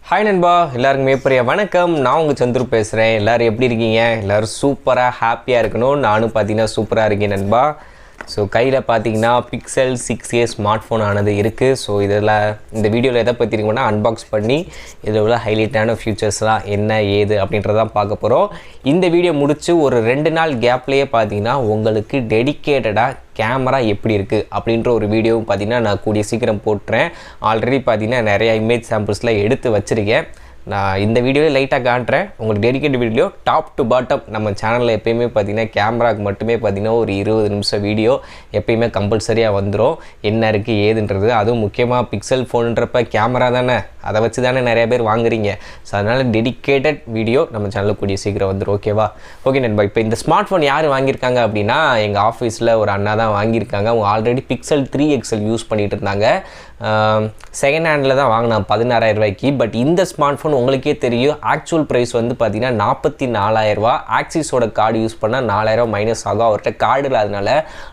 Hi நண்பா, எல்லாருக்குமே பெரிய வணக்கம். நான் உங்கள் சந்துரு பேசுகிறேன். எல்லோரும் எப்படி இருக்கீங்க? எல்லோரும் சூப்பராக ஹாப்பியாக இருக்கணும். நானும் பார்த்தீங்கன்னா சூப்பராக இருக்கேன் நண்பா. ஸோ கையில் பார்த்தீங்கன்னா பிக்சல் 6a ஸ்மார்ட் ஃபோன் ஆனது இருக்குது. ஸோ இதில் இந்த வீடியோவில் எதை பற்றி இருக்குன்னா அன்பாக்ஸ் பண்ணி இதில் உள்ள ஹைலைட்டான ஃபியூச்சர்ஸ்லாம் என்ன ஏது அப்படின்றதான் பார்க்க போகிறோம். இந்த வீடியோ முடித்து ஒரு 2 நாள் கேப்லேயே பார்த்தீங்கன்னா உங்களுக்கு டெடிக்கேட்டடாக கேமரா எப்படி இருக்குது அப்படின்ற ஒரு வீடியோவும் பார்த்தீங்கன்னா நான் கூடிய சீக்கிரம் போட்டுறேன். ஆல்ரெடி பார்த்தீங்கன்னா நிறையா இமேஜ் சாம்பிள்ஸ்லாம் எடுத்து வச்சுருக்கேன். நான் இந்த வீடியோவில் லைட்டாக காட்டுறேன். உங்களுக்கு dedicate video top to bottom நம்ம சேனலில் எப்போயுமே பார்த்தீங்கன்னா கேமராவுக்கு மட்டுமே பார்த்தீங்கன்னா ஒரு 20 நிமிஷம் வீடியோ எப்போயுமே கம்பல்சரியாக வந்துடும். என்ன இருக்குது ஏதுன்றது, அதுவும் முக்கியமாக பிக்சல் ஃபோனுன்றப்ப கேமரா தானே, அதை வச்சு தானே நிறைய பேர் வாங்குறீங்க. ஸோ அதனால் டெடிக்கேட்டட் வீடியோ நம்ம சேனலில் கூடிய சீக்கிரம் வந்துடும். ஓகேவா? ஓகே நண்பா, இப்போ இந்த ஸ்மார்ட் ஃபோன் யார் வாங்கியிருக்காங்க அப்படின்னா எங்கள் ஆஃபீஸில் ஒரு அண்ணா தான் வாங்கியிருக்காங்க. அவங்க ஆல்ரெடி பிக்சல் 3XL யூஸ் பண்ணிகிட்டு இருந்தாங்க. செகண்ட் ஹேண்டில் தான் வாங்கினான் 16,000 ரூபாய்க்கு. பட் இந்த ஸ்மார்ட் ஃபோன் உங்களுக்கே தெரியும், ஆக்சுவல் ப்ரைஸ் வந்து பார்த்தீங்கன்னா 44,000 ரூபா. ஆக்சிஸோட கார்டு யூஸ் பண்ணால் 4,000 மைனஸ் ஆகும். அவர்கிட்ட கார்டு இல்லாதனால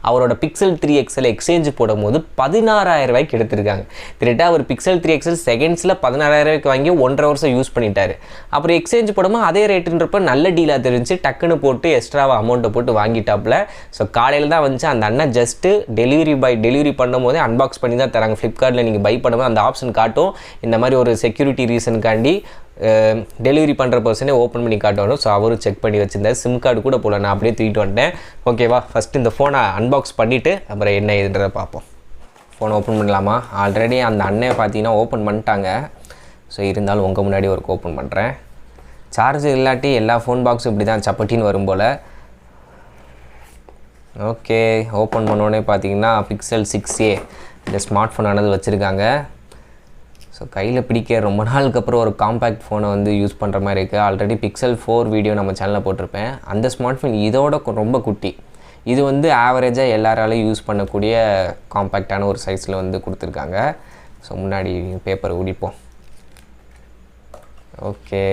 அவரோட பிக்சல் 3XL எக்ஸ்சேஞ்ச் போடும்போது 16,000 ரூபாய்க்கு எடுத்திருக்காங்க. திட்டா அவர் பிக்சல் 3XL செகண்ட்ஸில் 16,000 ரூபாய்க்கு வாங்கி 1.5 வருஷம் யூஸ் பண்ணிட்டாரு. அப்புறம் எக்ஸ்சேஞ்ச் போடும்போது அதே ரேட்டுன்றப்ப நல்ல டீலாக தெரிஞ்சு டக்குன்னு போட்டு எக்ஸ்ட்ராவாக அமௌண்ட்டை போட்டு வாங்கிட்டாப்புல. ஸோ காலையில் தான் வந்துச்சு. அந்த அண்ணன் ஜஸ்ட்டு டெலிவரி பண்ணும்போதே அன்பாக்ஸ் பண்ணி தான் தராங்க. ஃப்ளிப்கார்ட்டில் நீங்கள் பை பண்ணும்போது அந்த ஆப்ஷன் காட்டும். இந்த மாதிரி ஒரு செக்யூரிட்டி ரீசனுக்காண்டி டெலிவரி பண்ணுற பர்சனே ஓப்பன் பண்ணி காட்டணும். ஸோ அவரும் செக் பண்ணி வச்சுருந்தார். சிம் கார்டு கூட போல, நான் அப்படியே தூக்கிட்டு வந்துட்டேன். ஓகேவா? ஃபஸ்ட்டு இந்த ஃபோனை அன்பாக்ஸ் பண்ணிவிட்டு அப்புறம் என்ன ஏதுன்றதை பார்ப்போம். ஃபோனை ஓப்பன் பண்ணலாமா? ஆல்ரெடி அந்த அண்ணன் பார்த்தீங்கன்னா ஓப்பன் பண்ணிட்டாங்க. ஸோ இருந்தாலும் உங்கள் முன்னாடி ஒரு ஓப்பன் பண்ணுறேன். சார்ஜ் இல்லாட்டி எல்லா ஃபோன் பாக்ஸும் இப்படி தான் சப்பட்டின்னு வரும் போல். ஓகே, ஓப்பன் பண்ணோடனே பார்த்தீங்கன்னா பிக்சல் 6a இந்த ஸ்மார்ட் ஃபோன் ஆனது வச்சுருக்காங்க. ஸோ கையில் பிடிக்க ரொம்ப நாளுக்கு அப்புறம் ஒரு காம்பேக்ட் ஃபோனை வந்து யூஸ் பண்ணுற மாதிரி இருக்குது. ஆல்ரெடி பிக்சல் 4 வீடியோ நம்ம சேனலில் போட்டிருப்பேன். அந்த ஸ்மார்ட் ஃபோன் இதோட ரொம்ப குட்டி. இது வந்து ஆவரேஜாக எல்லாராலையும் யூஸ் பண்ணக்கூடிய காம்பேக்டான ஒரு சைஸில் வந்து கொடுத்துருக்காங்க. ஸோ முன்னாடி பேப்பரை உடிப்போம். Okay,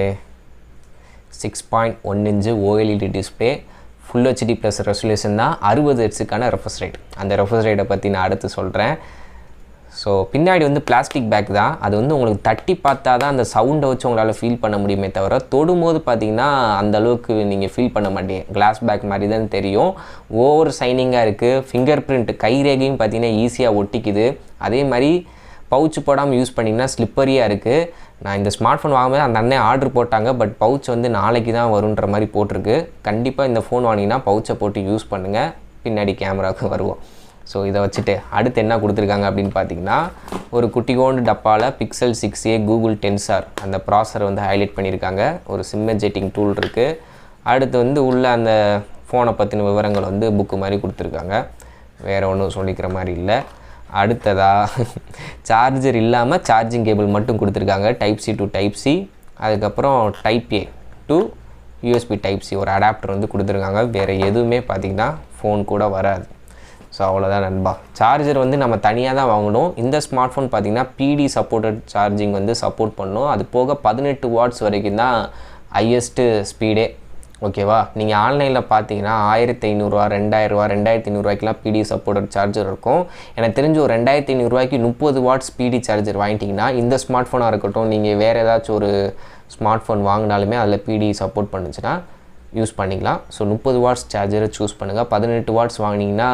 6.1 inch OLED display, full HD plus resolution தான், 60 ஹெர்ட்ஸுக்கான ரெஃப்ரெஷ் ரேட். அந்த ரெஃப்ரெஷ் ரேட்டை பற்றி நான் அடுத்து சொல்கிறேன். ஸோ பின்னாடி வந்து பிளாஸ்டிக் பேக் தான். அது வந்து உங்களுக்கு தட்டி பார்த்தா தான் அந்த சவுண்டை வச்சு உங்களால் ஃபீல் பண்ண முடியுமே தவிர தொடும்போது பார்த்தீங்கன்னா அந்தளவுக்கு நீங்கள் ஃபீல் பண்ண மாட்டீங்க. கிளாஸ் பேக் மாதிரி தான் தெரியும். ஓவர் ஷைனிங்காக இருக்குது. ஃபிங்கர் பிரிண்ட் கைரேகையும் பார்த்தீங்கன்னா ஈஸியாக ஒட்டிக்குது. அதே மாதிரி பவுச் போடாமல் யூஸ் பண்ணிங்கன்னா ஸ்லிப்பரியாக இருக்குது. நான் இந்த ஸ்மார்ட் ஃபோன் வாங்கும்போது அந்த அண்ணன் ஆர்டர் போட்டாங்க. பட் பவுச் வந்து நாளைக்கு தான் வருன்ற மாதிரி போட்டிருக்கு. கண்டிப்பாக இந்த ஃபோன் வாங்கினீங்கன்னா பவுச்சை போட்டு யூஸ் பண்ணுங்கள். பின்னாடி கேமராவுக்கு வருவோம். ஸோ இதை வச்சுட்டு அடுத்து என்ன கொடுத்துருக்காங்க அப்படின்னு பார்த்தீங்கன்னா ஒரு குட்டிகோண்டு டப்பாவில் பிக்சல் 6a கூகுள் டென்சார் அந்த ப்ராசரை வந்து ஹைலைட் பண்ணியிருக்காங்க. ஒரு சிம்மேஜெட்டிங் டூல் இருக்குது. அடுத்து வந்து உள்ள அந்த ஃபோனை பற்றின விவரங்கள் வந்து புக்கு மாதிரி கொடுத்துருக்காங்க. வேறு ஒன்றும் சொல்லிக்கிற மாதிரி இல்லை. அடுத்ததாக சார்ஜர் இல்லாமல் சார்ஜிங் கேபிள் மட்டும் கொடுத்துருக்காங்க. Type C to type C, அதுக்கப்புறம் type A to USB type C ஒரு அடாப்டர் வந்து கொடுத்துருக்காங்க. வேறு எதுவுமே பார்த்திங்கன்னா ஃபோன் கூட வராது. ஸோ அவ்வளோதான் நண்பா. சார்ஜர் வந்து நம்ம தனியாக தான் வாங்கணும். இந்த ஸ்மார்ட் ஃபோன் பார்த்திங்கன்னா PD சப்போர்ட்டட் சார்ஜிங் வந்து சப்போர்ட் பண்ணும். அது போக 18 வாட்ஸ் வரைக்கும் தான் ஹையஸ்ட்டு ஸ்பீடே. ஓகேவா? நீங்கள் ஆன்லைனில் பார்த்தீங்கன்னா 1,500 ரூபா 2,000 ரூபா 2,500 ரூபாய்க்குலாம் PD சப்போர்ட்டட் சார்ஜர் இருக்கும். எனக்கு தெரிஞ்ச ஒரு 2,500 ரூபாய்க்கு 30 வாட்ஸ் PD சார்ஜர் வாங்கிட்டிங்கன்னா இந்த ஸ்மார்ட் ஃபோனாக இருக்கட்டும், நீங்கள் வேறு ஏதாச்சும் ஒரு ஸ்மார்ட் ஃபோன் வாங்கினாலுமே அதில் PD சப்போர்ட் பண்ணுச்சுன்னா யூஸ் பண்ணிக்கலாம். ஸோ 30 வாட்ஸ் சார்ஜரை சூஸ் பண்ணுங்கள். 18 வாட்ஸ் வாங்கினீங்கன்னா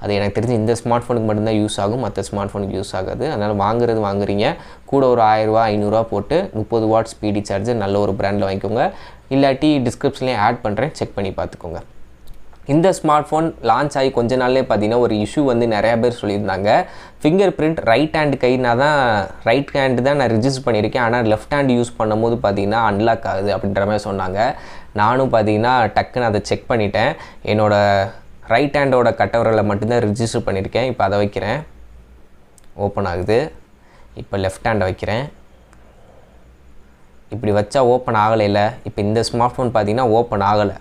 அது எனக்கு தெரிஞ்சு இந்த ஸ்மார்ட் ஃபோனுக்கு மட்டும்தான் யூஸ் ஆகும், மற்ற ஸ்மார்ட் ஃபோனுக்கு யூஸ் ஆகாது. அதனால் வாங்குறீங்க கூட ஒரு 1,000 ரூபா 500 ரூபா போட்டு 30 வாட்ஸ் PD சார்ஜர் நல்ல ஒரு பிராண்டில் வாங்கிக்கோங்க. இல்லாட்டி டிஸ்கிரிப்ஷன்லேயே ஆட் பண்ணுறேன், செக் பண்ணி பார்த்துக்கோங்க. இந்த ஸ்மார்ட் ஃபோன் லான்ச் ஆகி கொஞ்ச நாள்லேயே பார்த்தீங்கன்னா ஒரு இஷ்யூ வந்து நிறையா பேர் சொல்லியிருந்தாங்க. ஃபிங்கர் பிரிண்ட் ரைட் ஹேண்டு கைனா தான் ரைட் ஹேண்டு தான் நான் ரிஜிஸ்டர் பண்ணியிருக்கேன், ஆனால் லெஃப்ட் ஹேண்டு யூஸ் பண்ணும்போது பார்த்தீங்கன்னா அன்லாக் ஆகுது அப்படின்ற மாதிரி சொன்னாங்க. நானும் பார்த்தீங்கன்னா டக்குன்னு அதை செக் பண்ணிட்டேன். என்னோடய ரைட் ஹேண்டோட கட்டவரில் மட்டும்தான் ரிஜிஸ்டர் பண்ணியிருக்கேன். இப்போ அதை வைக்கிறேன், ஓப்பன் ஆகுது. இப்போ லெஃப்ட் ஹேண்டை வைக்கிறேன். இப்படி வச்சா ஓப்பன் ஆகலைல்ல. இப்போ இந்த ஸ்மார்ட் ஃபோன் பார்த்தீங்கன்னா ஓப்பன் ஆகலை,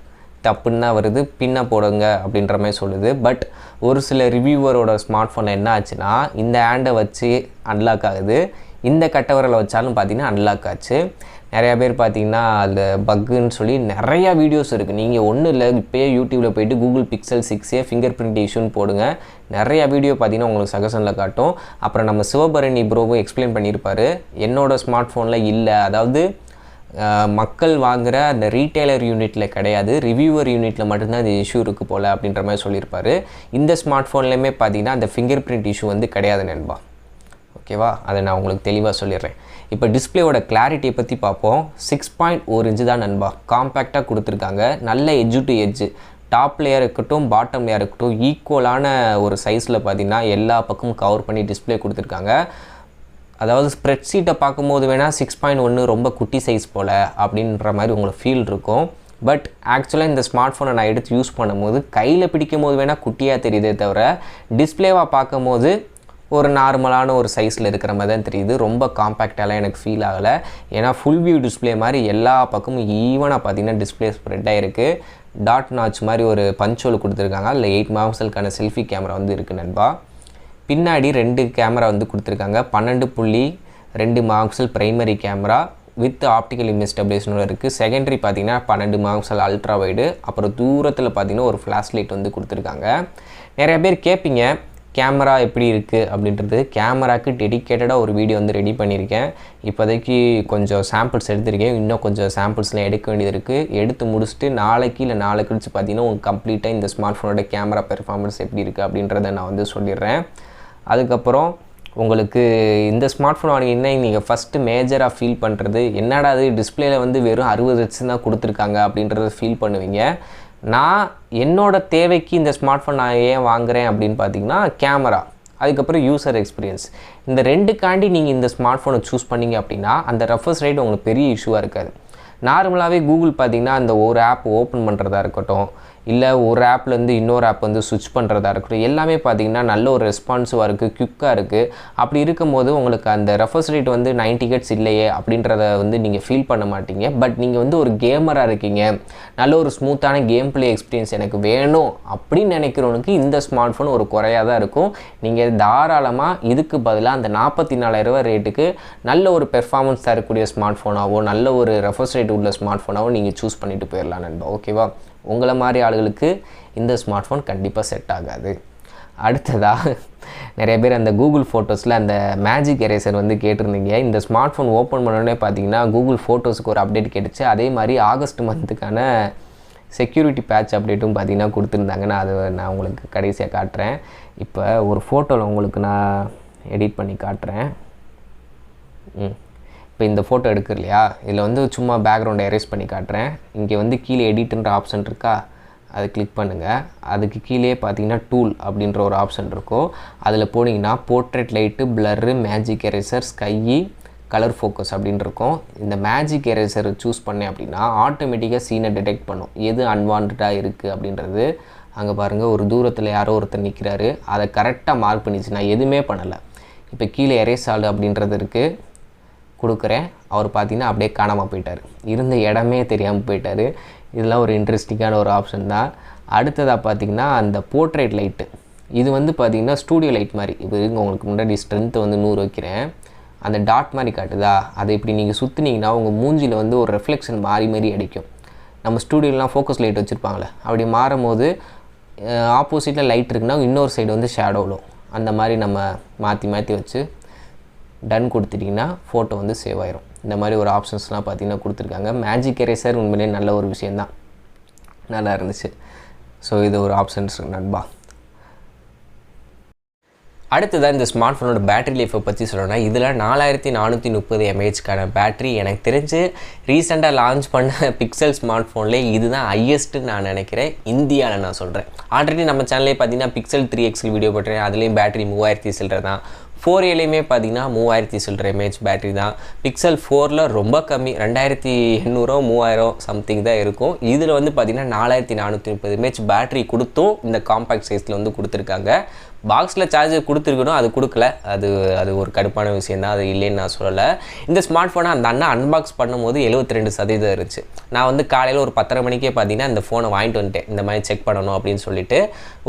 தப்புன்னு தான் வருது. பின்ன போடுங்க அப்படின்ற மாதிரி சொல்லுது. பட் ஒரு சில ரிவ்யூவரோட ஸ்மார்ட் ஃபோனில் என்ன ஆச்சுன்னா இந்த ஹேண்டை வச்சு அன்லாக் ஆகுது, இந்த கட்டவரில் வச்சாலும் பார்த்தீங்கன்னா அன்லாக் ஆச்சு. நிறையா பேர் பார்த்தீங்கன்னா அந்த பக்குன்னு சொல்லி நிறையா வீடியோஸ் இருக்குது. நீங்கள் ஒன்றும் இல்லை, இப்போயே யூடியூப்பில் போய்ட்டு Google Pixel 6a fingerprint இஷ்யூன்னு போடுங்க. நிறையா வீடியோ பார்த்தீங்கன்னா உங்களுக்கு சஜஷனில் காட்டும். அப்புறம் நம்ம சிவபரணி ப்ரோவும் எக்ஸ்பிளைன் பண்ணியிருப்பார். என்னோடய ஸ்மார்ட் ஃபோனில் இல்லை, அதாவது மக்கள் வாங்குகிற அந்த ரீட்டைலர் யூனிட்டில் கிடையாது, ரிவ்யூவர் யூனிட்டில் மட்டும்தான் இந்த இஷ்யூ இருக்குது போல் அப்படின்ற மாதிரி சொல்லியிருப்பார். இந்த ஸ்மார்ட் ஃபோன்லேயுமே பார்த்தீங்கன்னா அந்த ஃபிங்கர் பிரிண்ட் இஷ்யூ வந்து கிடையாது நண்பா. ஓகேவா, அதை நான் உங்களுக்கு தெளிவாக சொல்லிடுறேன். இப்போ டிஸ்பிளேயோட கிளாரிட்டியை பற்றி பார்ப்போம். 6.1 இன்ச்சு தான் நண்பா, காம்பேக்டாக கொடுத்துருக்காங்க. நல்ல edge to edge, top layer இருக்கட்டும் பாட்டம் லேயர் இருக்கட்டும் ஈக்குவலான ஒரு சைஸில் பார்த்தீங்கன்னா எல்லா பக்கமும் கவர் பண்ணி டிஸ்பிளே கொடுத்துருக்காங்க. அதாவது ஸ்ப்ரெட் ஷீட்டை பார்க்கும்போது வேணால் 6.1 ரொம்ப குட்டி சைஸ் போல் அப்படின்ற மாதிரி உங்களுக்கு ஃபீல் இருக்கும். பட் ஆக்சுவலாக இந்த ஸ்மார்ட் ஃபோனை நான் எடுத்து யூஸ் பண்ணும்போது கையில் பிடிக்கும் போது வேணால் குட்டியாக தெரியுதே தவிர டிஸ்பிளேவாக பார்க்கும்போது ஒரு நார்மலான ஒரு சைஸில் இருக்கிற மாதிரி தான் தெரியுது. ரொம்ப காம்பேக்டாலாம் எனக்கு ஃபீல் ஆகலை. ஏன்னா ஃபுல் வியூ டிஸ்பிளே மாதிரி எல்லா பக்கமும் ஈவனாக பார்த்தீங்கன்னா டிஸ்பிளே ஸ்ப்ரெட் ஆகிருக்கு. டாட் நாச் மாதிரி ஒரு பஞ்சோல் கொடுத்துருக்காங்க. அதில் 8 மெகாபிக்சலுக்கான செல்ஃபி கேமரா வந்து இருக்குது நண்பா. பின்னாடி 2 கேமரா வந்து கொடுத்துருக்காங்க. 12.2 megapixel primary camera with optical image ஸ்டெபிலைசேஷனோட இருக்குது. செகண்டரி பார்த்தீங்கன்னா 12 மெகாபிக்சல் அல்ட்ரா வைடு. அப்புறம் தூரத்தில் பார்த்தீங்கன்னா ஒரு ஃப்ளாஷ் லைட் வந்து கொடுத்துருக்காங்க. நிறைய பேர் கேட்பீங்க கேமரா எப்படி இருக்குது அப்படின்றது. கேமராவுக்கு டெடிக்கேட்டடாக ஒரு வீடியோ வந்து ரெடி பண்ணியிருக்கேன். இப்போதைக்கு கொஞ்சம் சாம்பிள்ஸ் எடுத்திருக்கேன். இன்னும் கொஞ்சம் சாம்பிள்ஸ்லாம் எடுக்க வேண்டியது இருக்குது. எடுத்து முடிச்சுட்டு நாளைக்கு இல்லை நாளை கழிச்சு பார்த்தீங்கன்னா உங்களுக்கு கம்ப்ளீட்டாக இந்த ஸ்மார்ட் ஃபோனோட கேமரா பெர்ஃபார்மன்ஸ் எப்படி இருக்குது அப்படின்றத நான் வந்து சொல்லிடுறேன். அதுக்கப்புறம் உங்களுக்கு இந்த ஸ்மார்ட் ஃபோன் வாங்கினீங்கன்னா நீங்கள் ஃபஸ்ட்டு மேஜராக ஃபீல் பண்ணுறது என்னடா அது டிஸ்பிளேயில் வந்து வெறும் 60 ஹெர்ட்ஸ் தான் கொடுத்துருக்காங்க அப்படின்றத ஃபீல் பண்ணுவீங்க. நான் என்னோடய தேவைக்கு இந்த ஸ்மார்ட் ஃபோன் நான் ஏன் வாங்குகிறேன் அப்படின்னு பார்த்தீங்கன்னா கேமரா, அதுக்கப்புறம் யூசர் எக்ஸ்பீரியன்ஸ், இந்த 2க்காண்டி நீங்கள் இந்த ஸ்மார்ட் ஃபோனை சூஸ் பண்ணிங்க அப்படின்னா அந்த ரெஃப்ரெஷ் ரேட் உங்களுக்கு பெரிய இஷ்யூவாக இருக்காது. நார்மலாகவே கூகுள் பார்த்திங்கன்னா அந்த ஒரு ஆப் ஓப்பன் பண்ணுறதா இருக்கட்டும், இல்லை ஒரு ஆப்லேருந்து இன்னொரு ஆப் வந்து ஸ்விட்ச் பண்ணுறதா இருக்கட்டும், எல்லாமே பார்த்திங்கன்னா நல்ல ஒரு ரெஸ்பான்சிவாக இருக்குது, குயிக்காக இருக்குது. அப்படி இருக்கும்போது உங்களுக்கு அந்த ரெஃப்ரெஷ் ரேட் வந்து 90 ஹெர்ட்ஸ் இல்லையே அப்படின்றத வந்து நீங்கள் ஃபீல் பண்ண மாட்டீங்க. பட் நீங்கள் வந்து ஒரு கேமராக இருக்கீங்க, நல்ல ஒரு ஸ்மூத்தான கேம் பிளே எக்ஸ்பீரியன்ஸ் எனக்கு வேணும் அப்படின்னு நினைக்கிறவனுக்கு இந்த ஸ்மார்ட் ஃபோன் ஒரு குறையாக தான் இருக்கும். நீங்கள் தாராளமாக இதுக்கு பதிலாக அந்த 44,000 ரூபா ரேட்டுக்கு நல்ல ஒரு பெர்ஃபார்மன்ஸ் தரக்கூடிய ஸ்மார்ட் ஃபோனாவோ நல்ல ஒரு ரெஃப்ரெஷ் ரேட் உள்ள ஸ்மார்ட் ஃபோனாவோ நீங்கள் சூஸ் பண்ணிட்டு போயிடலாம் நண்பா. ஓகேவா, உங்களை மாதிரி ஆளுகளுக்கு இந்த ஸ்மார்ட் ஃபோன் கண்டிப்பாக செட் ஆகாது. அடுத்ததாக நிறைய பேர் அந்த கூகுள் ஃபோட்டோஸில் அந்த மேஜிக் எரேசர் வந்து கேட்டிருந்தீங்க. இந்த ஸ்மார்ட் ஃபோன் ஓப்பன் பண்ணோடனே பார்த்தீங்கன்னா கூகுள் ஃபோட்டோஸுக்கு ஒரு அப்டேட் கேட்டுச்சு. அதே மாதிரி ஆகஸ்ட் மந்த்துக்கான செக்யூரிட்டி பேட்ச் அப்டேட்டும் பார்த்தீங்கன்னா கொடுத்துருந்தாங்க. நான் உங்களுக்கு கடைசியாக காட்டுறேன். இப்போ ஒரு ஃபோட்டோவில் உங்களுக்கு நான் எடிட் பண்ணி காட்டுறேன். இப்போ இந்த ஃபோட்டோ எடுக்கு இல்லையா, இதில் வந்து சும்மா பேக்ரவுண்டை எரேஸ் பண்ணி காட்டுறேன். இங்கே வந்து கீழே எடிட்டுன்ற ஆப்ஷன் இருக்கா, அதை கிளிக் பண்ணுங்கள். அதுக்கு கீழே பார்த்தீங்கன்னா டூல் அப்படின்ற ஒரு ஆப்ஷன் இருக்கும். அதில் போனீங்கன்னா portrait light, blur, magic eraser, sky, colour focus அப்படின்னு இருக்கும். இந்த மேஜிக் எரேசர் சூஸ் பண்ணேன் அப்படின்னா ஆட்டோமேட்டிக்காக சீனை டிடெக்ட் பண்ணும் எது அன்வான்டாக இருக்குது அப்படின்றது. அங்கே பாருங்கள், ஒரு தூரத்தில் யாரோ ஒருத்தர் நிற்கிறாரு, அதை கரெக்டாக மார்க் பண்ணிச்சு. நான் எதுவுமே பண்ணலை. இப்போ கீழே எரேஸ் ஆள் அப்படின்றது இருக்குது, கொடுக்குறேன். அவர் பார்த்தீங்கன்னா அப்படியே காணாமல் போயிட்டார், இருந்த இடமே தெரியாமல் போயிட்டார். இதெல்லாம் ஒரு இன்ட்ரெஸ்டிங்கான ஒரு ஆப்ஷன் தான். அடுத்ததாக பார்த்திங்கன்னா அந்த போர்ட்ரேட் லைட்டு, இது வந்து பார்த்திங்கன்னா ஸ்டூடியோ லைட் மாதிரி. இப்போ உங்களுக்கு முன்னாடி ஸ்ட்ரென்த்தை வந்து 100 வைக்கிறேன், அந்த டாட் மாதிரி காட்டுதா, அதை இப்படி நீங்கள் சுற்றுனீங்கன்னா உங்கள் மூஞ்சியில் வந்து ஒரு ரெஃப்ளெக்ஷன் மாறி அடிக்கும். நம்ம ஸ்டூடியோலாம் ஃபோக்கஸ் லைட் வச்சுருப்பாங்களே, அப்படி மாறும் போது ஆப்போசிட்டில் லைட் இருக்குன்னா இன்னொரு சைடு வந்து ஷேடோவிலும், அந்த மாதிரி நம்ம மாற்றி வச்சு டன் கொடுத்துட்டிங்கன்னா ஃபோட்டோ வந்து சேவ் ஆயிரும். இந்த மாதிரி ஒரு ஆப்ஷன்ஸ்லாம் பார்த்தீங்கன்னா கொடுத்துருக்காங்க. மேஜிக் எரேசர் உண்மையிலே நல்ல ஒரு விஷயந்தான், நல்லா இருந்துச்சு. ஸோ இது ஒரு ஆப்ஷன்ஸ் நண்பா. அடுத்ததாக இந்த ஸ்மார்ட் ஃபோனோட பேட்டரி லைஃப்பை பற்றி சொல்லணும்னா, இதில் 4430 mAhக்கான பேட்டரி. எனக்கு தெரிஞ்சு ரீசெண்டாக லான்ச் பண்ண பிக்சல் ஸ்மார்ட் ஃபோன்லேயே இதுதான் ஹையஸ்ட்டுன்னு நான் நினைக்கிறேன், இந்தியாவில் நான் சொல்கிறேன். ஆல்ரெடி நம்ம சேனல்லே பார்த்தீங்கன்னா பிக்சல் 3XL வீடியோ போட்டுறேன், அதுலேயும் பேட்டரி 3000 சில்லரை தான். 4Aலையுமே பார்த்தீங்கன்னா 3000 சில்லரை mAh பேட்டரி தான். பிக்சல் 4ல் ரொம்ப கம்மி, 2800 3000 சம்திங் தான் இருக்கும். இதில் வந்து பார்த்திங்கன்னா 4430 mAh பேட்டரி கொடுத்தும் இந்த காம்பேக்ட் சைஸில் வந்து கொடுத்துருக்காங்க. பாக்ஸில் சார்ஜர் கொடுத்துருக்கணும், அது கொடுக்கல. அது ஒரு கடுப்பான விஷயம் தான், அது இல்லைன்னு நான் சொல்லலை. இந்த ஸ்மார்ட் ஃபோனை அந்த அண்ணா அன்பாக்ஸ் பண்ணும்போது 72% இருந்துச்சு. நான் வந்து காலையில் ஒரு 10:30 மணிக்கே பார்த்தீங்கன்னா இந்த ஃபோனை வாங்கிட்டு வந்துட்டேன், இந்த மாதிரி செக் பண்ணணும் அப்படின்னு சொல்லிட்டு.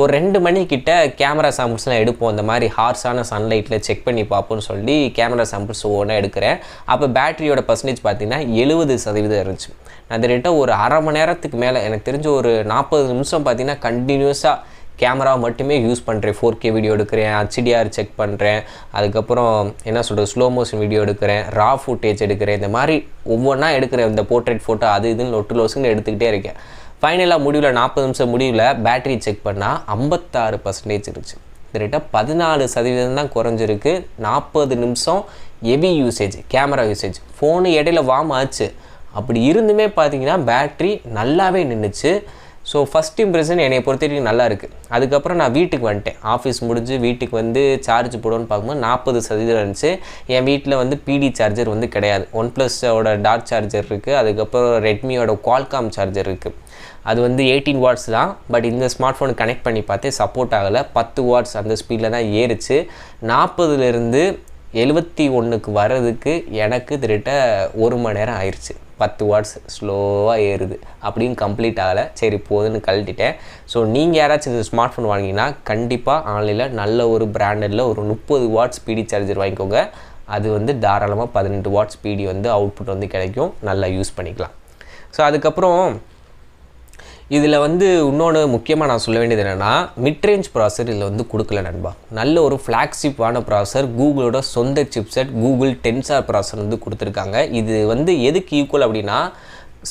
ஒரு 2 மணிக்கிட்ட கேமரா சாம்பிள்ஸ்லாம் எடுப்போம், இந்த மாதிரி ஹார்ஸான சன்லைட்டில் செக் பண்ணி பார்ப்போம்னு சொல்லி கேமரா சாம்பிள்ஸ் ஒவ்வொன்றா எடுக்கிறேன். அப்போ பேட்டரியோட பர்சன்டேஜ் பார்த்தீங்கன்னா 70% இருந்துச்சு. நான் கிட்ட ஒரு அரை மணி நேரத்துக்கு மேலே, எனக்கு தெரிஞ்ச ஒரு 40 நிமிஷம் பார்த்தீங்கன்னா கண்டினியூஸாக கேமரா மட்டுமே யூஸ் பண்ணுறேன். 4K வீடியோ எடுக்கிறேன், HDR செக் பண்ணுறேன், அதுக்கப்புறம் என்ன சொல்கிறது ஸ்லோ மோஷன் வீடியோ எடுக்கிறேன், ரா ஃபுட்டேஜ் எடுக்கிறேன், இந்த மாதிரி ஒவ்வொன்றா எடுக்கிறேன். இந்த போர்ட்ரேட் ஃபோட்டோ அது இதுன்னு லொசுன்னு எடுத்துக்கிட்டே இருக்கேன். ஃபைனலாக முடிவில் 40 நிமிஷம் முடிவில் பேட்டரி செக் பண்ணால் 56% இருந்துச்சு. கிட்டத்தட்ட 14% தான் குறைஞ்சிருக்கு. 40 நிமிஷம் heavy usage, camera usage. Phone இடையில வார்ம் ஆச்சு, அப்படி இருந்துமே பார்த்தீங்கன்னா பேட்ரி நல்லாவே நின்றுச்சு. ஸோ ஃபஸ்ட் இம்ப்ரெஷன் என்னை பொறுத்த வரைக்கும் நல்லா இருக்குது. அதுக்கப்புறம் நான் வீட்டுக்கு வந்துட்டேன், ஆஃபீஸ் முடிஞ்சு வீட்டுக்கு வந்து சார்ஜ் போடணும்னு பார்க்கும்போது 40% இருந்துச்சு. என் வீட்டில் வந்து பிடி சார்ஜர் வந்து கிடையாது. OnePlusஓட டாட் சார்ஜர் இருக்குது, அதுக்கப்புறம் ரெட்மியோட குவால்காம் சார்ஜர் இருக்குது. அது வந்து 18 வாட்ஸ் தான். பட் இந்த ஸ்மார்ட் ஃபோனுக்கு கனெக்ட் பண்ணி பார்த்தே சப்போர்ட் ஆகலை. 10 வாட்ஸ் அந்த ஸ்பீடில் தான் ஏறிச்சு. 40லேருந்து 71க்கு வர்றதுக்கு எனக்கு திட்ட 1 மணி நேரம் ஆயிடுச்சு. 10 வாட்ஸ் ஸ்லோவாக ஏறுது, அப்படின்னு கம்ப்ளீட் ஆகலை. சரி போதுன்னு கழட்டிட்டேன். ஸோ நீங்கள் யாராச்சும் இந்த ஸ்மார்ட் ஃபோன் வாங்கிங்கன்னா கண்டிப்பாக ஆன்லைனில் நல்ல ஒரு பிராண்டடில் ஒரு 30 வாட்ஸ் ஸ்பீடி சார்ஜர் வாங்கிக்கோங்க. அது வந்து தாராளமாக 18 வாட்ஸ் ஸ்பீடி வந்து அவுட்புட் வந்து கிடைக்கும், நல்லா யூஸ் பண்ணிக்கலாம். ஸோ அதுக்கப்புறம் இதில் வந்து இன்னொன்று முக்கியமாக நான் சொல்ல வேண்டியது என்னென்னா, மிட்ரேஞ்ச் ப்ராசர் இதில் வந்து கொடுக்கல நண்பா. நல்ல ஒரு ஃப்ளாக்ஷிப்பான ப்ராசர், கூகுளோட சொந்த சிப்செட் கூகுள் டென்சார் ப்ராசர் வந்து கொடுத்துருக்காங்க. இது வந்து எதுக்கு ஈக்குவல் அப்படின்னா,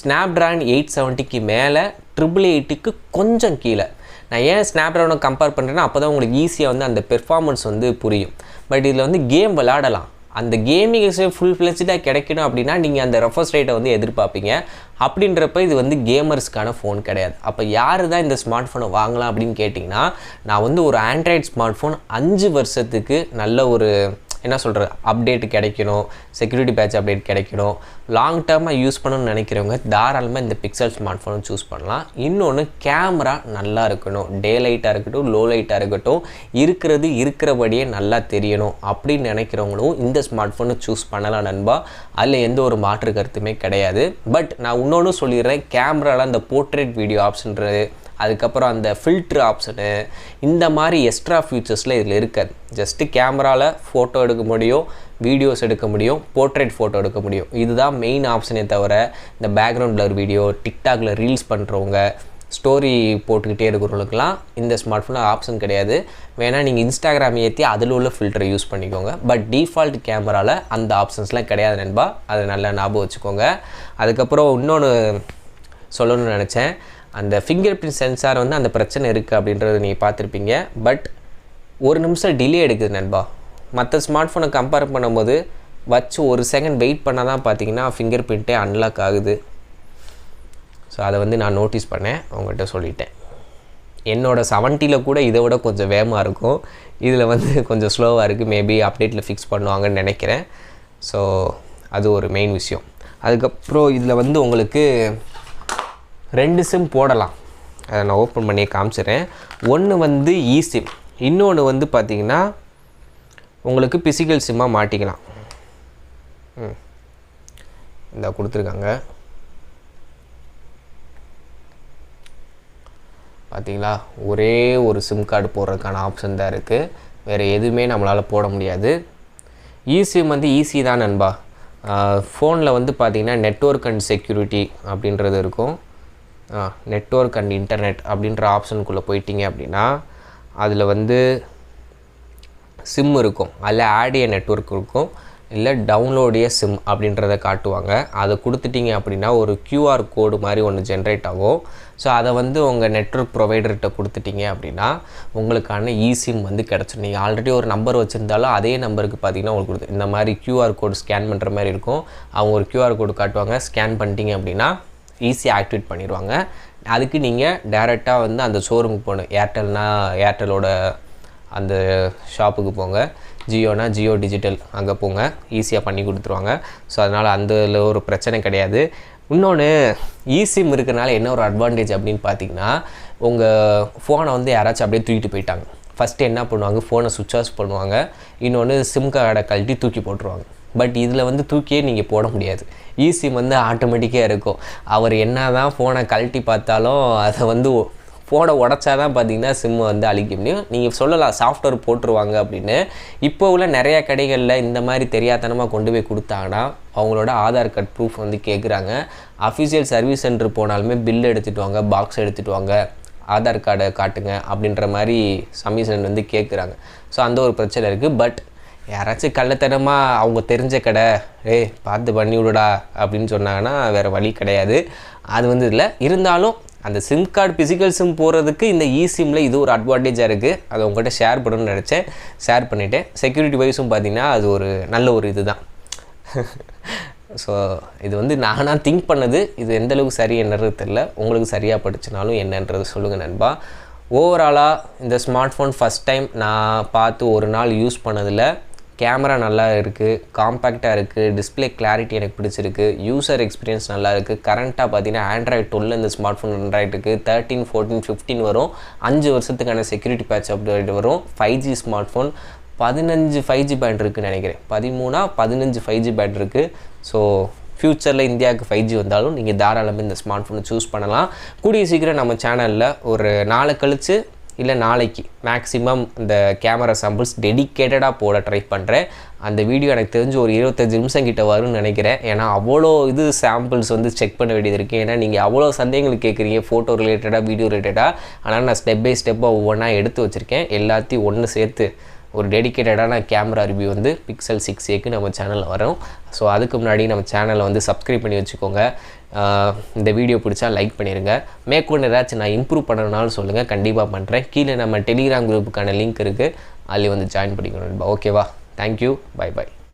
ஸ்னாப்ட்ராகன் 870க்கு மேலே 888க்கு கொஞ்சம் கீழே. நான் ஏன் ஸ்னாப்ட்ராகனை கம்பேர் பண்ணுறேன்னா, அப்போ தான் உங்களுக்கு ஈஸியாக வந்து அந்த பெர்ஃபார்மன்ஸ் வந்து புரியும். பட் இதில் வந்து கேம் விளாடலாம். அந்த கேமிங் ஃபுல் ஃப்ளெஜ்டாக கிடைக்கணும் அப்படின்னா நீங்கள் அந்த ரெஃப்ரெஷ் ரேட்டை வந்து எதிர்பார்ப்பீங்க. அப்படின்றப்ப இது வந்து கேமர்ஸ்க்கான ஃபோன் கிடையாது. அப்போ யார் தான் இந்த ஸ்மார்ட் ஃபோனை வாங்கலாம் அப்படின்னு கேட்டிங்கன்னா, நான் வந்து ஒரு ஆண்ட்ராய்டு ஸ்மார்ட் ஃபோன் 5 வருஷத்துக்கு நல்ல ஒரு என்ன சொல்கிறது அப்டேட் கிடைக்கணும், செக்யூரிட்டி பேட்ச் அப்டேட் கிடைக்கணும், லாங் டேர்மாக யூஸ் பண்ணணும்னு நினைக்கிறவங்க தாராளமாக இந்த பிக்சல் ஸ்மார்ட் ஃபோனை சூஸ் பண்ணலாம். இன்னொன்று கேமரா நல்லா இருக்கணும், டே லைட்டாக இருக்கட்டும் லோ லைட்டாக இருக்கட்டும், இருக்கிறபடியே நல்லா தெரியணும் அப்படின்னு நினைக்கிறவங்களும் இந்த ஸ்மார்ட் ஃபோனை சூஸ் பண்ணலாம் நண்பா. அதில் எந்த ஒரு மாற்று கருத்துமே கிடையாது. பட் நான் இன்னொன்று சொல்லிடுறேன், கேமராவில் அந்த போர்ட்ரேட் வீடியோ ஆப்ஷன்றது, அதுக்கப்புறம் அந்த ஃபில்ட்ரு ஆப்ஷனு, இந்த மாதிரி எக்ஸ்ட்ரா ஃபியூச்சர்ஸில் இதில் இருக்காது. ஜஸ்ட்டு கேமராவில் ஃபோட்டோ எடுக்க முடியும், வீடியோஸ் எடுக்க முடியும், போர்ட்ரேட் ஃபோட்டோ எடுக்க முடியும். இதுதான் மெயின் ஆப்ஷனே தவிர இந்த பேக்ரவுண்ட் பிளர் வீடியோ, டிக்டாக்ல ரீல்ஸ் பண்ணுறவங்க, ஸ்டோரி போட்டுக்கிட்டே இருக்கிறவங்களுக்குலாம் இந்த ஸ்மார்ட் ஃபோனில் ஆப்ஷன் கிடையாது. வேணால் நீங்கள் இன்ஸ்டாகிராம் ஏற்றி அதில் உள்ள ஃபில்டரை யூஸ் பண்ணிக்கோங்க. பட் டிஃபால்ட் கேமராவில் அந்த ஆப்ஷன்ஸ்லாம் கிடையாது நண்பா, அதை நல்லா ஞாபகம் வச்சுக்கோங்க. அதுக்கப்புறம் இன்னொன்று சொல்லணும்னு நினச்சேன், அந்த ஃபிங்கர் பிரிண்ட் சென்சார் வந்து அந்த பிரச்சனை இருக்குது அப்படின்றத நீங்கள் பார்த்துருப்பீங்க. பட் 1 நிமிஷம் டிலே எடுக்குது நண்பா. மற்ற ஸ்மார்ட் ஃபோனை கம்பேர் பண்ணும்போது வச்சு 1 செகண்ட் வெயிட் பண்ணால் தான் பார்த்தீங்கன்னா ஃபிங்கர் பிரிண்ட்டே அன்லாக் ஆகுது. ஸோ அதை வந்து நான் நோட்டீஸ் பண்ணேன், அவங்கள்ட்ட சொல்லிட்டேன். என்னோடய 70ல் கூட இதை விட கொஞ்சம் வேகமாக இருக்கும், இதில் வந்து கொஞ்சம் ஸ்லோவாக இருக்குது. மேபி அப்டேட்டில் ஃபிக்ஸ் பண்ணுவாங்கன்னு நினைக்கிறேன். ஸோ அது ஒரு மெயின் விஷயம். அதுக்கப்புறம் இதில் வந்து உங்களுக்கு 2 சிம் போடலாம். அதை நான் ஓப்பன் பண்ணி காமிச்சிடுறேன். ஒன்று வந்து eSIM, இன்னொன்று வந்து பார்த்திங்கன்னா உங்களுக்கு பிசிக்கல் சிம்மாக மாட்டிக்கலாம். இந்த கொடுத்துருக்காங்க பார்த்தீங்களா, ஒரே ஒரு சிம் கார்டு போடுறதுக்கான ஆப்ஷன் தான் இருக்குது, வேறு எதுவுமே நம்மளால் போட முடியாது. eSIM வந்து ஈஸி தான் நண்பா. ஃபோனில் வந்து பார்த்திங்கன்னா நெட்வொர்க் அண்ட் செக்யூரிட்டி அப்படின்றது இருக்கும். நெட்வொர்க் அண்ட் இன்டர்நெட் அப்படின்ற ஆப்ஷனுக்குள்ளே போயிட்டீங்க அப்படின்னா அதில் வந்து சிம் இருக்கும், அதில் ஆடிய நெட்வொர்க் இருக்கும், இல்லை டவுன்லோடிய சிம் அப்படின்றத காட்டுவாங்க. அதை கொடுத்துட்டிங்க அப்படின்னா ஒரு QR கோடு மாதிரி ஒன்று ஜென்ரேட் ஆகும். ஸோ அதை வந்து உங்கள் நெட்வொர்க் ப்ரொவைடர்கிட்ட கொடுத்துட்டிங்க அப்படின்னா உங்களுக்கான eSIM வந்து கிடச்சிடும். நீங்கள் ஆல்ரெடி ஒரு நம்பர் வச்சுருந்தாலும் அதே நம்பருக்கு பார்த்திங்கன்னா உங்களுக்கு இந்த மாதிரி QR கோடு ஸ்கேன் பண்ணுற மாதிரி இருக்கும். அவங்க ஒரு QR கோடு காட்டுவாங்க, ஸ்கேன் பண்ணிட்டீங்க அப்படின்னா ஈஸியாக ஆக்டிவேட் பண்ணிடுவாங்க. அதுக்கு நீங்கள் டேரெக்டாக வந்து அந்த ஷோரூமுக்கு போகணும். ஏர்டெலோட அந்த ஷாப்புக்கு போங்க, ஜியோனா ஜியோ டிஜிட்டல் அங்கே போங்க, ஈஸியாக பண்ணி கொடுத்துருவாங்க. ஸோ அதனால் அதில் ஒரு பிரச்சனை கிடையாது. இன்னொன்று eSIM இருக்கிறனால என்ன ஒரு அட்வான்டேஜ் அப்படின்னு பார்த்தீங்கன்னா, உங்கள் ஃபோனை வந்து யாராச்சும் அப்படியே தூக்கிட்டு போயிட்டாங்க, ஃபஸ்ட்டு என்ன பண்ணுவாங்க, ஃபோனை சுவிட்ச் ஆஃப் பண்ணுவாங்க, இன்னொன்று சிம் கார்டை கழட்டி தூக்கி போட்டுருவாங்க. பட் இதில் வந்து தூக்கியே நீங்கள் போட முடியாது. eSIM வந்து ஆட்டோமேட்டிக்காக இருக்கும். அவர் என்ன தான் ஃபோனை கழட்டி பார்த்தாலும் அதை வந்து ஃபோனை உடச்சா தான் பார்த்தீங்கன்னா சிம்மை வந்து அழிக்க முடியும். நீங்கள் சொல்லலாம் சாஃப்ட்வேர் போட்டுருவாங்க அப்படின்னு. இப்போ உள்ள நிறையா கடைகளில் இந்த மாதிரி தெரியாதனமாக கொண்டு போய் கொடுத்தாங்கன்னா அவங்களோட ஆதார் கார்டு ப்ரூஃப் வந்து கேட்குறாங்க. அஃபிஷியல் சர்வீஸ் சென்டர் போனாலுமே பில் எடுத்துகிட்டு வாங்க, பாக்ஸ் எடுத்துகிட்டு வாங்க, ஆதார் கார்டை காட்டுங்க அப்படின்ற மாதிரி சர்வீஸ் வந்து கேட்குறாங்க. ஸோ அந்த ஒரு பிரச்சனை இருக்குது. பட் யாராச்சும் கள்ளத்தனமாக அவங்க தெரிஞ்ச கடை பார்த்து பண்ணி விடுடா அப்படின்னு சொன்னாங்கன்னா வேறு வழி கிடையாது. அது வந்து இல்லை. இருந்தாலும் அந்த சிம் கார்டு ஃபிசிக்கல் சிம் போகிறதுக்கு இந்த eSIMல இது ஒரு அட்வான்டேஜாக இருக்குது. அதை உங்கள்கிட்ட ஷேர் பண்ணணும்னு நினச்சேன், ஷேர் பண்ணிவிட்டேன். செக்யூரிட்டி வைஸும் பார்த்திங்கன்னா அது ஒரு நல்ல ஒரு இது தான். ஸோ இது வந்து நானாக திங்க் பண்ணது. இது எந்தளவுக்கு சரி என்னறது தெரில. உங்களுக்கு சரியாக படிச்சுனாலும் என்னன்றது சொல்லுங்கள் நண்பா. ஓவராலாக இந்த ஸ்மார்ட் ஃபோன் ஃபஸ்ட் டைம் நான் பார்த்து ஒரு நாள் யூஸ் பண்ணதில் கேமரா நல்லா இருக்குது, காம்பேக்டாக இருக்குது, டிஸ்பிளே கிளாரிட்டி எனக்கு பிடிச்சிருக்கு, யூசர் எக்ஸ்பீரியன்ஸ் நல்லா இருக்குது. கரண்ட்டாக பார்த்தீங்கன்னா Android 12 இந்த ஸ்மார்ட் ஃபோன் Android இருக்குது. 13, 14, 15 வரும். 5 வருஷத்துக்கான செக்யூரிட்டி பேட்ச் அப்டேட் வரும். 5G smart phone. 15 5G pant இருக்குதுன்னு நினைக்கிறேன். 15 5G பேண்ட் இருக்குது. ஸோ ஃப்யூச்சரில் இந்தியாவுக்கு 5G வந்தாலும் நீங்கள் தாராளமாக இந்த ஸ்மார்ட் ஃபோனை சூஸ் பண்ணலாம். கூடிய சீக்கிரம் நம்ம சேனலில் ஒரு நாளை கழித்து இல்லை நாளைக்கு மேக்ஸிமம் இந்த கேமரா சாம்பிள்ஸ் டெடிக்கேட்டடாக போட ட்ரை பண்ணுறேன். அந்த வீடியோ எனக்கு தெரிஞ்சு ஒரு 25 நிமிஷம் கிட்ட வரும்னு நினைக்கிறேன். ஏன்னா அவ்வளோ இது சாம்பிள்ஸ் வந்து செக் பண்ண வேண்டியது இருக்குது. ஏன்னா நீங்கள் அவ்வளோ சந்தேகங்கள் கேட்குறீங்க ஃபோட்டோ ரிலேட்டடாக, வீடியோ ரிலேட்டடாக. ஆனால் நான் ஸ்டெப் பை ஸ்டெப்பாக ஒவ்வொன்றா எடுத்து வச்சுருக்கேன். எல்லாத்தையும் ஒன்று சேர்த்து ஒரு டெடிக்கேட்டடான கேமரா ரிவ்யூ வந்து Pixel 6a நம்ம சேனலில் வரும். ஸோ அதுக்கு முன்னாடி நம்ம சேனலை வந்து சப்ஸ்கிரைப் பண்ணி வச்சுக்கோங்க. இந்த வீடியோ பிடிச்சா லைக் பண்ணிடுங்க. மேற்கொண்டு ஏதாச்சும் நான் இம்ப்ரூவ் பண்ணணும்னாலும் சொல்லுங்கள், கண்டிப்பாக பண்ணுறேன். கீழே நம்ம டெலிகிராம் குரூப்புக்கான லிங்க் இருக்குது, அதில் வந்து ஜாயின் பண்ணிக்கணும். ஓகேவா? தேங்க்யூ. பை.